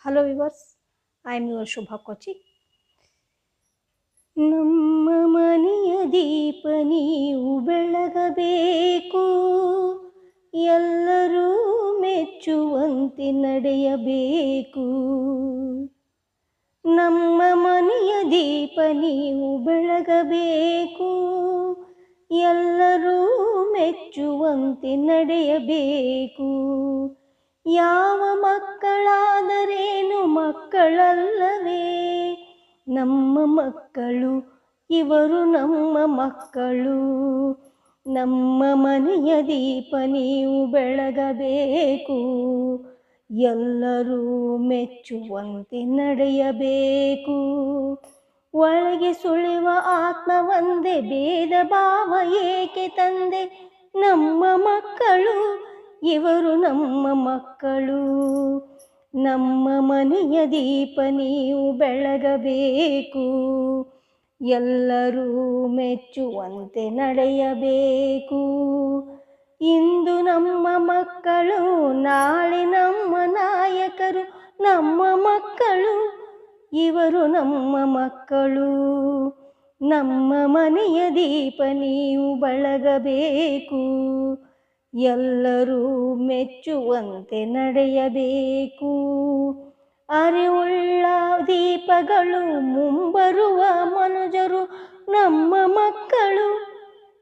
Hello viewers, I am your Shubha Kochi. ನಮ್ಮ ಮನೆಯ ದೀಪ ನೀವು ಬೆಳಗಬೇಕು, ಎಲ್ಲರೂ ಮೆಚ್ಚುವಂತೆ ನಡೆಯಬೇಕು. ನಮ್ಮ ಮನೆಯ ದೀಪ ನೀವು ಬೆಳಗಬೇಕು, ಎಲ್ಲರೂ ಮೆಚ್ಚುವಂತೆ ನಡೆಯಬೇಕು. ಯಾವ ಮಕ್ಕಳಾದರೇನು ಮಕ್ಕಳಲ್ಲವೇ, ನಮ್ಮ ಮಕ್ಕಳು ಇವರು ನಮ್ಮ ಮಕ್ಕಳು. ನಮ್ಮ ಮನೆಯ ದೀಪ ನೀವು ಬೆಳಗಬೇಕು, ಎಲ್ಲರೂ ಮೆಚ್ಚುವಂತೆ ನಡೆಯಬೇಕು. ಒಳಗೆ ಸುಳಿವ ಆತ್ಮ ಒಂದೇ, ಭೇದ ಭಾವ ಏಕೆ ತಂದೆ. ನಮ್ಮ ಮಕ್ಕಳು ಇವರು ನಮ್ಮ ಮಕ್ಕಳು. ನಮ್ಮ ಮನೆಯ ದೀಪ ನೀವು ಬೆಳಗಬೇಕು, ಎಲ್ಲರೂ ಮೆಚ್ಚುವಂತೆ ನಡೆಯಬೇಕು. ಇಂದು ನಮ್ಮ ಮಕ್ಕಳು, ನಾಳೆ ನಮ್ಮ ನಾಯಕರು. ನಮ್ಮ ಮಕ್ಕಳು ಇವರು ನಮ್ಮ ಮಕ್ಕಳು. ನಮ್ಮ ಮನೆಯ ದೀಪ ನೀವು ಬೆಳಗಬೇಕು, ಎಲ್ಲರೂ ಮೆಚ್ಚುವಂತೆ ನಡೆಯಬೇಕು. ಅರಿವುಳ್ಳ ದೀಪಗಳು ಮುಂಬರುವ ಮನುಜರು. ನಮ್ಮ ಮಕ್ಕಳು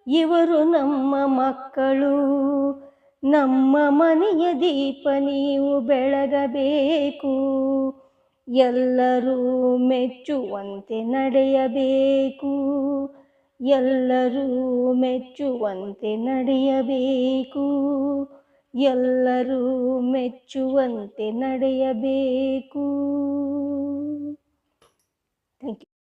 ಇವರು ನಮ್ಮ ಮಕ್ಕಳು. ನಮ್ಮ ಮನೆಯ ದೀಪ ನೀವು ಬೆಳಗಬೇಕು, ಎಲ್ಲರೂ ಮೆಚ್ಚುವಂತೆ ನಡೆಯಬೇಕು. ಎಲ್ಲರೂ ಮೆಚ್ಚುವಂತೆ ನಡೆಯಬೇಕು. ಎಲ್ಲರೂ ಮೆಚ್ಚುವಂತೆ ನಡೆಯಬೇಕು. Thank you.